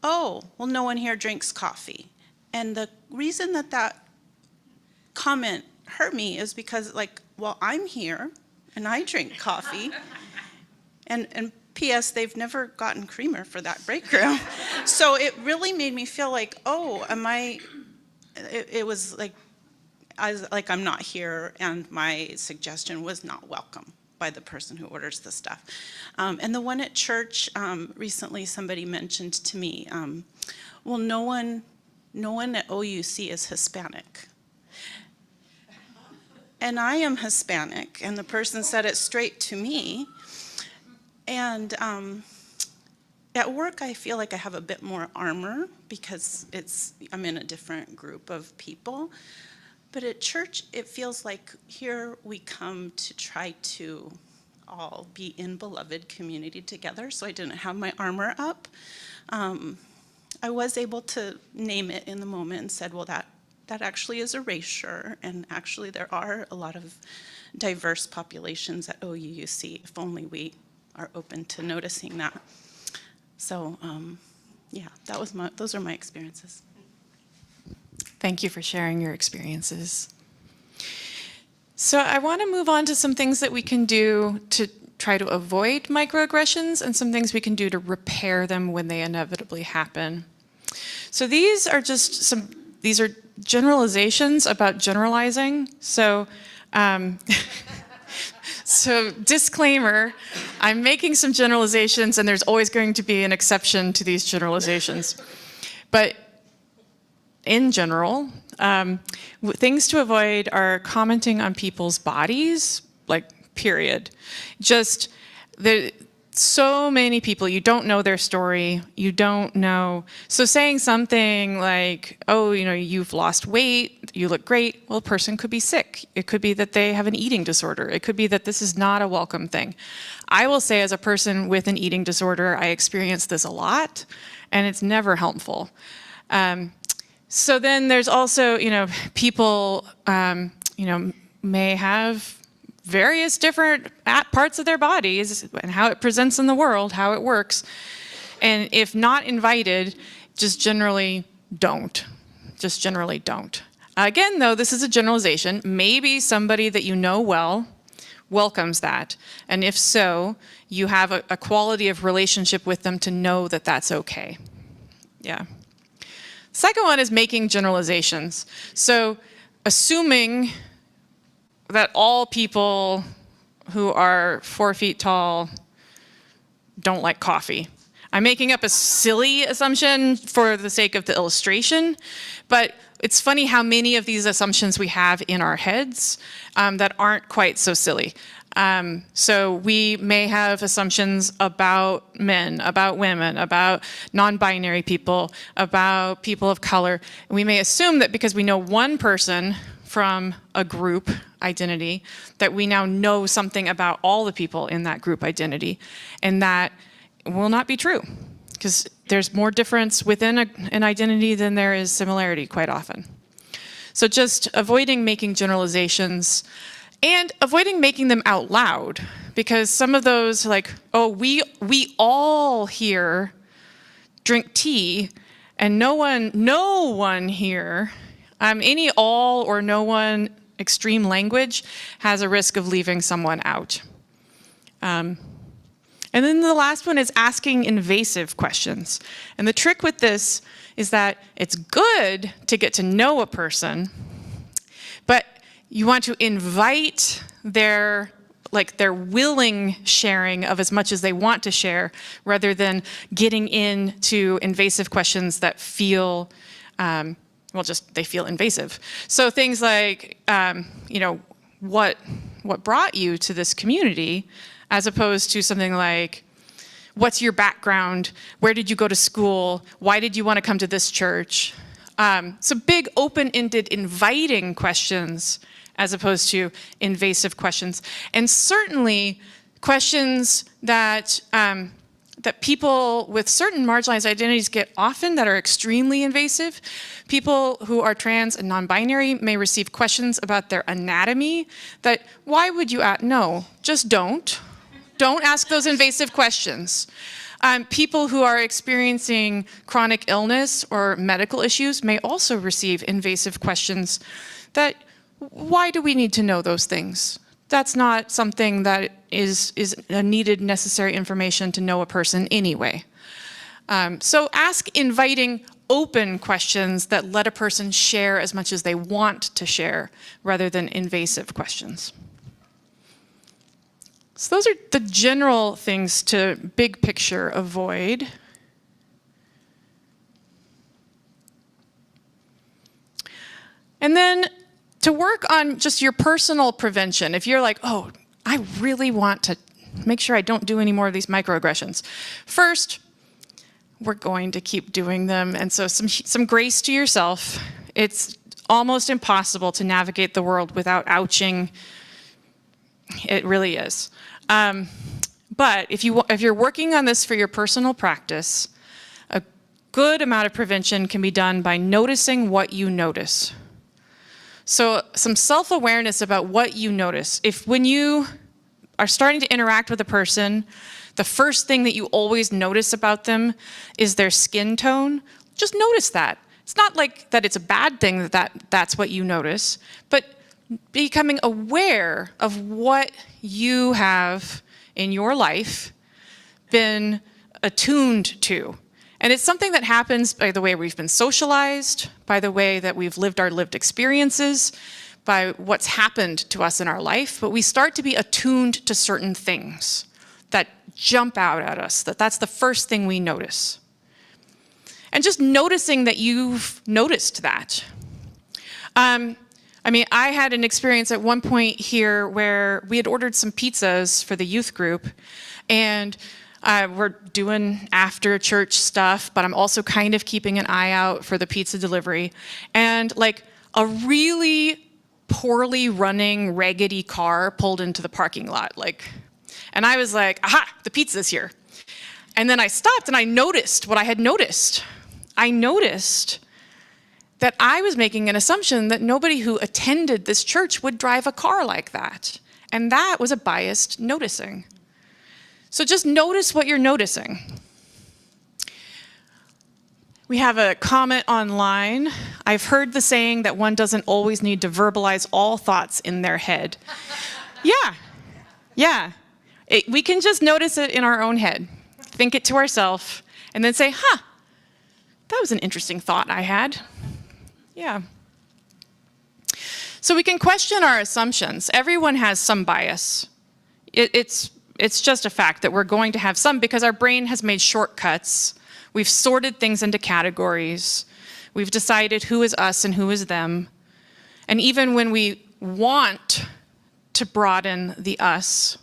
oh, well, no one here drinks coffee. And the reason that that comment hurt me is because, like, well, I'm here and I drink coffee. And P.S., they've never gotten creamer for that break room. So it really made me feel like, oh, it was like, I'm not here, and my suggestion was not welcome by the person who orders the stuff. And the one at church, recently somebody mentioned to me, well, no one at OUC is Hispanic. And I am Hispanic, and the person said it straight to me. And at work, I feel like I have a bit more armor because I'm in a different group of people. But at church, it feels like here we come to try to all be in beloved community together, so I didn't have my armor up. I was able to name it in the moment and said, well, that actually is erasure, and actually there are a lot of diverse populations at OUC, if only we are open to noticing that. So, yeah, those are my experiences. Thank you for sharing your experiences. So I want to move on to some things that we can do to try to avoid microaggressions and some things we can do to repair them when they inevitably happen. So these are these are generalizations about generalizing. So, so disclaimer, I'm making some generalizations and there's always going to be an exception to these generalizations. But in general, things to avoid are commenting on people's bodies, like, period. Just, so many people, you don't know their story, you don't know. So saying something like, oh, you know, you've lost weight, you look great, well, a person could be sick. It could be that they have an eating disorder. It could be that this is not a welcome thing. I will say, as a person with an eating disorder, I experience this a lot, and it's never helpful. So then there's also, you know, people, you know, may have various different parts of their bodies and how it presents in the world, how it works. And if not invited, just generally don't. Just generally don't. Again, though, this is a generalization. Maybe somebody that you know well welcomes that. And if so, you have a quality of relationship with them to know that that's okay. Yeah. Second one is making generalizations. So assuming that all people who are 4 feet tall don't like coffee. I'm making up a silly assumption for the sake of the illustration, but it's funny how many of these assumptions we have in our heads that aren't quite so silly. So we may have assumptions about men, about women, about non-binary people, about people of color. And we may assume that because we know one person from a group identity, that we now know something about all the people in that group identity, and that will not be true, because there's more difference within an identity than there is similarity quite often. So just avoiding making generalizations and avoiding making them out loud, because some of those, like, oh, we all here drink tea, and no one here, any all or no one extreme language has a risk of leaving someone out. And then the last one is asking invasive questions. And the trick with this is that it's good to get to know a person, but you want to invite their willing sharing of as much as they want to share, rather than getting into invasive questions that feel, they feel invasive. So things like, you know, what brought you to this community, as opposed to something like, what's your background? Where did you go to school? Why did you want to come to this church? So big, open-ended, inviting questions, as opposed to invasive questions. And certainly questions that that people with certain marginalized identities get often, that are extremely invasive. People who are trans and non-binary may receive questions about their anatomy that, why would you ask? No, just don't. Don't ask those invasive questions. People who are experiencing chronic illness or medical issues may also receive invasive questions that, why do we need to know those things? That's not something that is a needed, necessary information to know a person anyway. So ask inviting, open questions that let a person share as much as they want to share, rather than invasive questions. So those are the general things to big picture avoid. And then to work on just your personal prevention. If you're like, oh, I really want to make sure I don't do any more of these microaggressions. First, we're going to keep doing them. And so some grace to yourself. It's almost impossible to navigate the world without ouching. It really is. But if you're working on this for your personal practice, a good amount of prevention can be done by noticing what you notice. So some self-awareness about what you notice. If when you are starting to interact with a person, the first thing that you always notice about them is their skin tone, just notice that. It's not like that it's a bad thing that's what you notice, but becoming aware of what you have in your life been attuned to. And it's something that happens by the way we've been socialized, by the way that we've lived our lived experiences, by what's happened to us in our life, but we start to be attuned to certain things that jump out at us, that's the first thing we notice. And just noticing that you've noticed that. I mean, I had an experience at one point here where we had ordered some pizzas for the youth group, and we're doing after church stuff, but I'm also kind of keeping an eye out for the pizza delivery. And like a really poorly running, raggedy car pulled into the parking lot. And I was like, aha, the pizza's here. And then I stopped and I noticed what I had noticed. I noticed that I was making an assumption that nobody who attended this church would drive a car like that. And that was a biased noticing. So just notice what you're noticing. We have a comment online. I've heard the saying that one doesn't always need to verbalize all thoughts in their head. Yeah. We can just notice it in our own head, think it to ourselves, and then say, huh, that was an interesting thought I had. Yeah. So we can question our assumptions. Everyone has some bias. It's just a fact that we're going to have some because our brain has made shortcuts. We've sorted things into categories. We've decided who is us and who is them. And even when we want to broaden the us,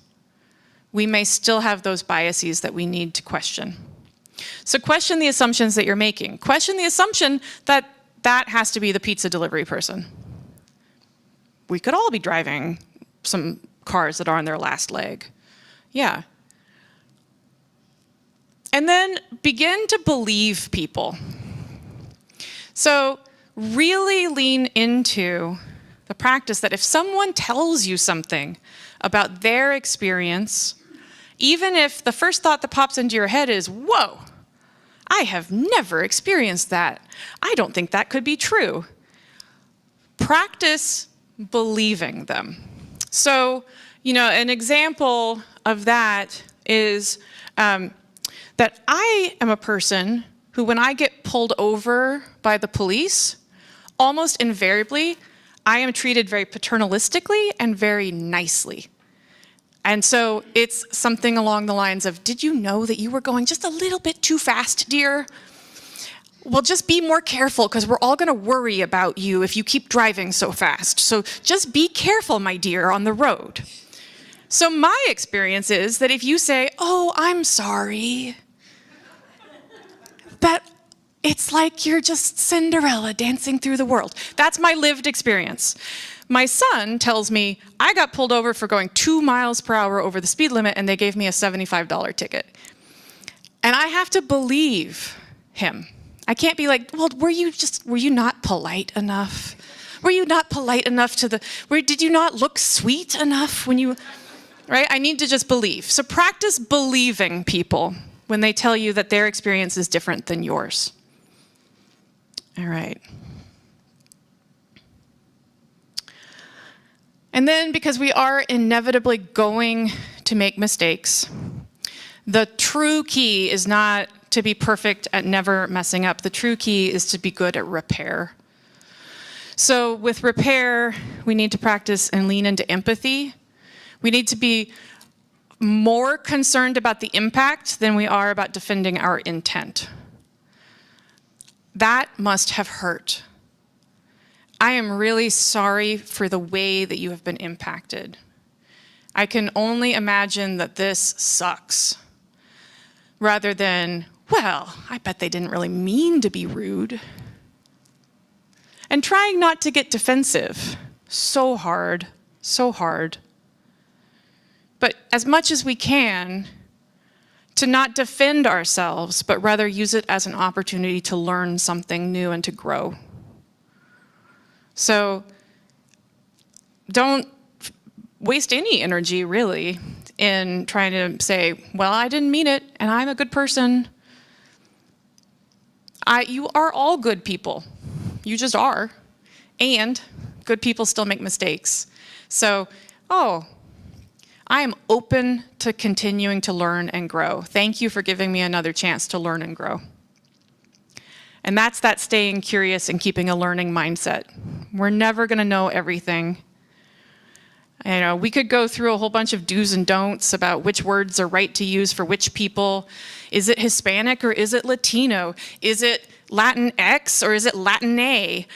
we may still have those biases that we need to question. So question the assumptions that you're making. Question the assumption that that has to be the pizza delivery person. We could all be driving some cars that are on their last leg. Yeah. And then begin to believe people. So really lean into the practice that if someone tells you something about their experience, even if the first thought that pops into your head is, whoa, I have never experienced that. I don't think that could be true. Practice believing them. So, an example of that is that I am a person who, when I get pulled over by the police, almost invariably, I am treated very paternalistically and very nicely. And so it's something along the lines of, did you know that you were going just a little bit too fast, dear? Well, just be more careful because we're all going to worry about you if you keep driving so fast. So just be careful, my dear, on the road. So my experience is that if you say, oh, I'm sorry, that it's like you're just Cinderella dancing through the world. That's my lived experience. My son tells me, I got pulled over for going 2 miles per hour over the speed limit and they gave me a $75 ticket. And I have to believe him. I can't be like, well, were you not polite enough? Were you not polite enough did you not look sweet enough when you, right? I need to just believe. So practice believing people when they tell you that their experience is different than yours. All right. And then, because we are inevitably going to make mistakes, the true key is not to be perfect at never messing up. The true key is to be good at repair. So with repair, we need to practice and lean into empathy. We need to be more concerned about the impact than we are about defending our intent. That must have hurt. I am really sorry for the way that you have been impacted. I can only imagine that this sucks. Rather than, well, I bet they didn't really mean to be rude. And trying not to get defensive. So hard, so hard. But as much as we can, to not defend ourselves, but rather use it as an opportunity to learn something new and to grow. So don't waste any energy, really. in trying to say, well, I didn't mean it, and I'm a good person. You are all good people. You just are. And good people still make mistakes. So, I am open to continuing to learn and grow. Thank you for giving me another chance to learn and grow. And that's that staying curious and keeping a learning mindset. We're never going to know everything. You know, we could go through a whole bunch of do's and don'ts about which words are right to use for which people. Is it Hispanic or is it Latino? Is it Latinx or is it Latin-A?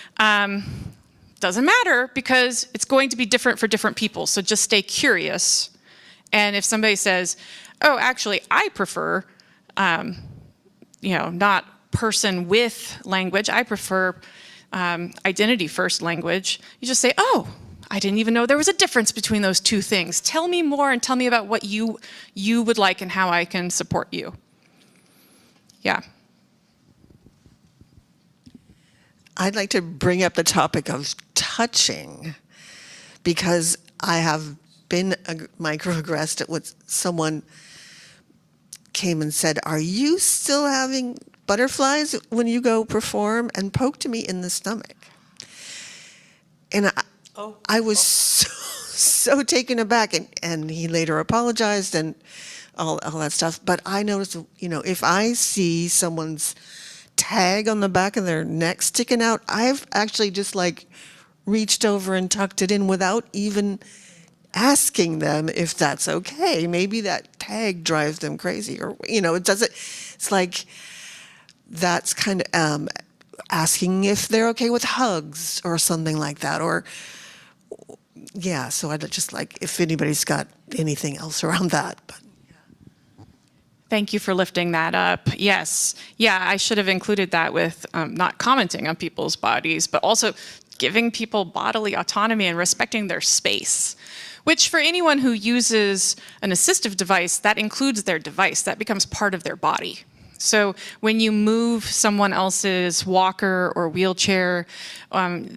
Doesn't matter, because it's going to be different for different people. So just stay curious. And if somebody says, oh, actually, I prefer, not person with language, I prefer identity first language, you just say, oh, I didn't even know there was a difference between those two things. Tell me more and tell me about what you would like and how I can support you. Yeah. I'd like to bring up the topic of touching, because I have been microaggressed with someone came and said, are you still having butterflies when you go perform, and poked me in the stomach. And I was so taken aback, and he later apologized and all that stuff. But I noticed, if I see someone's tag on the back of their neck sticking out, I've actually just reached over and tucked it in without even asking them if that's okay. Maybe that tag drives them crazy, or it doesn't. It's like that's kind of asking if they're okay with hugs or something like that, or yeah. So I'd just if anybody's got anything else around that. But thank you for lifting that up. Yes. Yeah, I should have included that with not commenting on people's bodies, but also giving people bodily autonomy and respecting their space, which for anyone who uses an assistive device, that includes their device. That becomes part of their body. So when you move someone else's walker or wheelchair,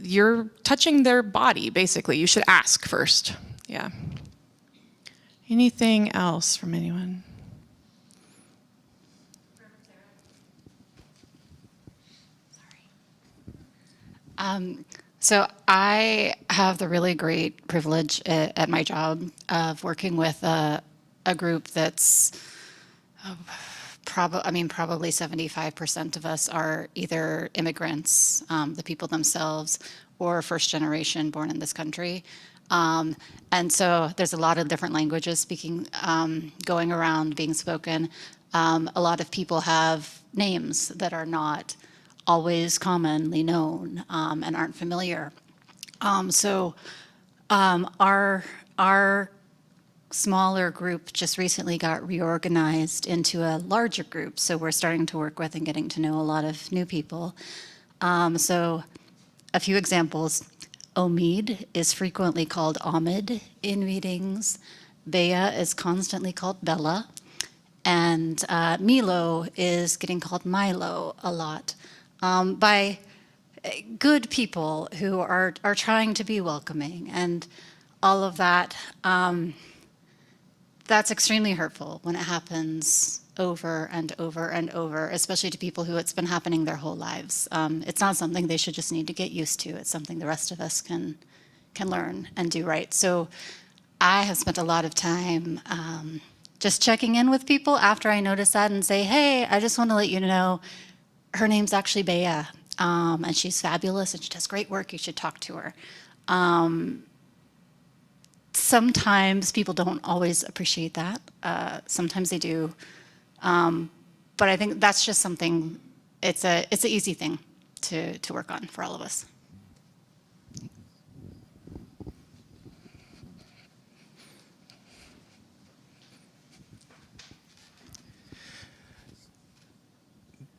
you're touching their body, basically. You should ask first. Yeah. Anything else from anyone? So I have the really great privilege at my job of working with a group that's probably 75% of us are either immigrants, the people themselves, or first generation born in this country. And so there's a lot of different languages going around, being spoken. A lot of people have names that are not always commonly known and aren't familiar. So our smaller group just recently got reorganized into a larger group. So we're starting to work with and getting to know a lot of new people. So a few examples. Omid is frequently called Ahmed in meetings. Bea is constantly called Bella. And Milo is getting called Milo a lot by good people who are trying to be welcoming, and all of that. That's extremely hurtful when it happens over and over and over, especially to people who it's been happening their whole lives. It's not something they should just need to get used to. It's something the rest of us can learn and do right. So I have spent a lot of time just checking in with people after I notice that and say, hey, I just want to let you know her name's actually Bea, and she's fabulous and she does great work. You should talk to her. Sometimes people don't always appreciate that. Sometimes they do. But I think that's just something, it's an easy thing to work on for all of us.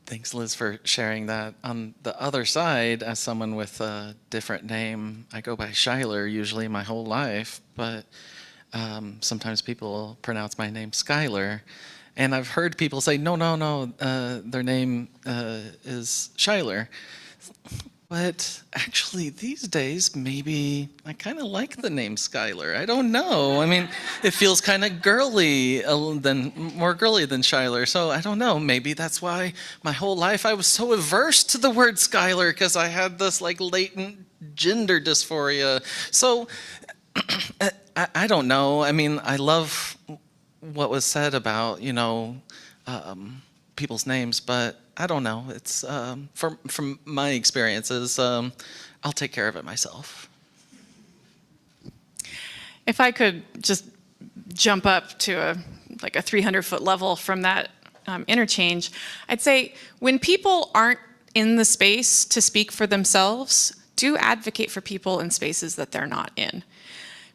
Thanks, Liz, for sharing that. On the other side, as someone with a different name, I go by Shyler usually my whole life, but sometimes people pronounce my name Skylar. And I've heard people say, no, their name is Shyler. But actually, these days, maybe I kind of like the name Skylar. I don't know. I mean, it feels kind of girly, more girly than Shylar. So I don't know. Maybe that's why my whole life I was so averse to the word Skylar, because I had this like latent gender dysphoria. So I don't know. I mean, I love what was said about, people's names, but I don't know. It's from my experiences, I'll take care of it myself. If I could just jump up to a 300-foot level from that interchange, I'd say when people aren't in the space to speak for themselves, do advocate for people in spaces that they're not in.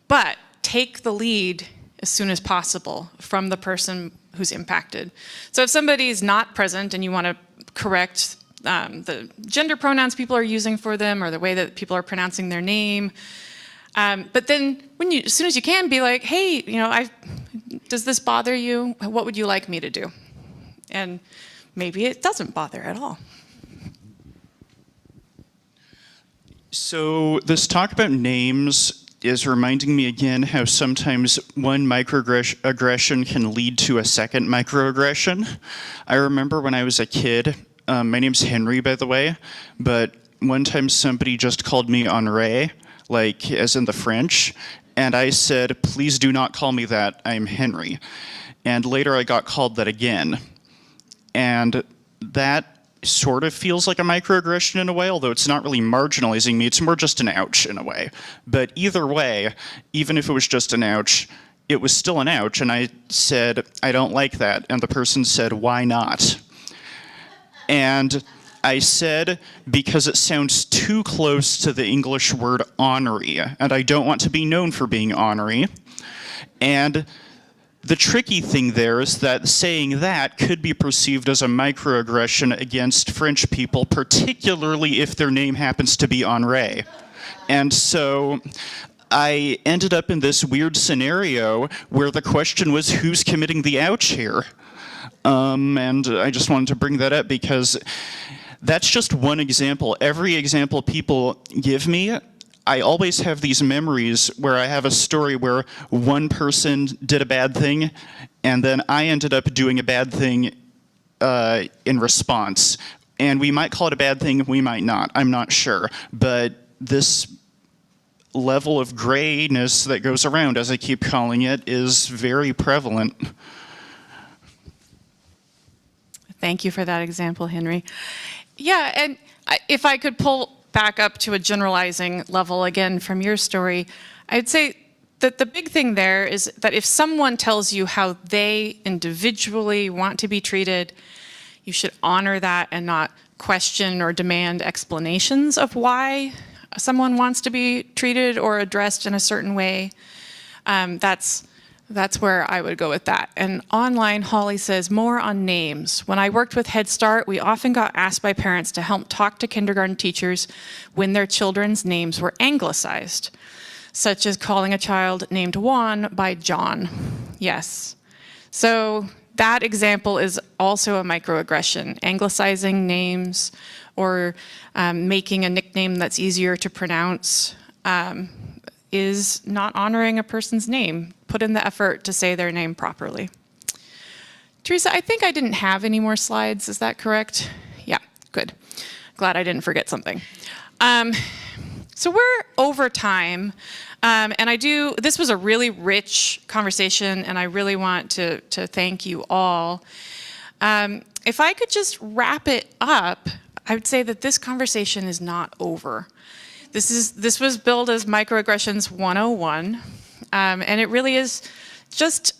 But take the lead as soon as possible from the person who's impacted. So if somebody's not present and you want to correct the gender pronouns people are using for them or the way that people are pronouncing their name, but then as soon as you can, be like, hey, does this bother you? What would you like me to do? And maybe it doesn't bother at all. So this talk about names is reminding me again how sometimes one microaggression can lead to a second microaggression. I remember when I was a kid, my name's Henry, by the way, but one time somebody just called me Henri, like as in the French, and I said, please do not call me that, I'm Henry. And later I got called that again. And that sort of feels like a microaggression in a way, although it's not really marginalizing me, it's more just an ouch in a way. But either way, even if it was just an ouch, it was still an ouch, and I said, I don't like that, and the person said, why not? And I said, because it sounds too close to the English word ornery, and I don't want to be known for being ornery. And the tricky thing there is that saying that could be perceived as a microaggression against French people, particularly if their name happens to be Henri. And so I ended up in this weird scenario where the question was, who's committing the ouch here? And I just wanted to bring that up because that's just one example. Every example people give me, I always have these memories where I have a story where one person did a bad thing, and then I ended up doing a bad thing in response. And we might call it a bad thing, we might not, I'm not sure. But this level of grayness that goes around, as I keep calling it, is very prevalent. Thank you for that example, Henry. Yeah, and if I could pull back up to a generalizing level again from your story, I'd say that the big thing there is that if someone tells you how they individually want to be treated, you should honor that and not question or demand explanations of why someone wants to be treated or addressed in a certain way. That's where I would go with that. And online, Holly says, more on names. When I worked with Head Start, we often got asked by parents to help talk to kindergarten teachers when their children's names were anglicized, such as calling a child named Juan by John. Yes. So that example is also a microaggression, anglicizing names or making a nickname that's easier to pronounce. Is not honoring a person's name. Put in the effort to say their name properly. Teresa, I think I didn't have any more slides. Is that correct? Yeah, good. Glad I didn't forget something. So we're over time, and this was a really rich conversation, and I really want to thank you all. If I could just wrap it up, I would say that this conversation is not over. This was billed as Microaggressions 101, and it really is just,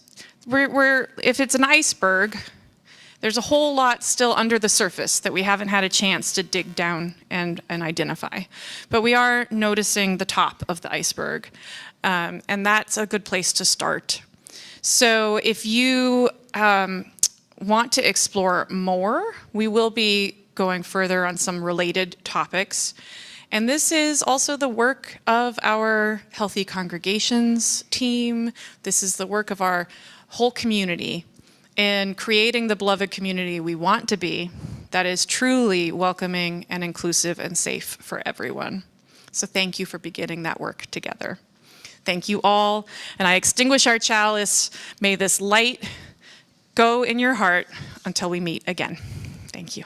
if it's an iceberg, there's a whole lot still under the surface that we haven't had a chance to dig down and identify. But we are noticing the top of the iceberg, and that's a good place to start. So if you want to explore more, we will be going further on some related topics. And this is also the work of our Healthy Congregations team. This is the work of our whole community in creating the beloved community we want to be that is truly welcoming and inclusive and safe for everyone. So thank you for beginning that work together. Thank you all, and I extinguish our chalice. May this light go in your heart until we meet again. Thank you.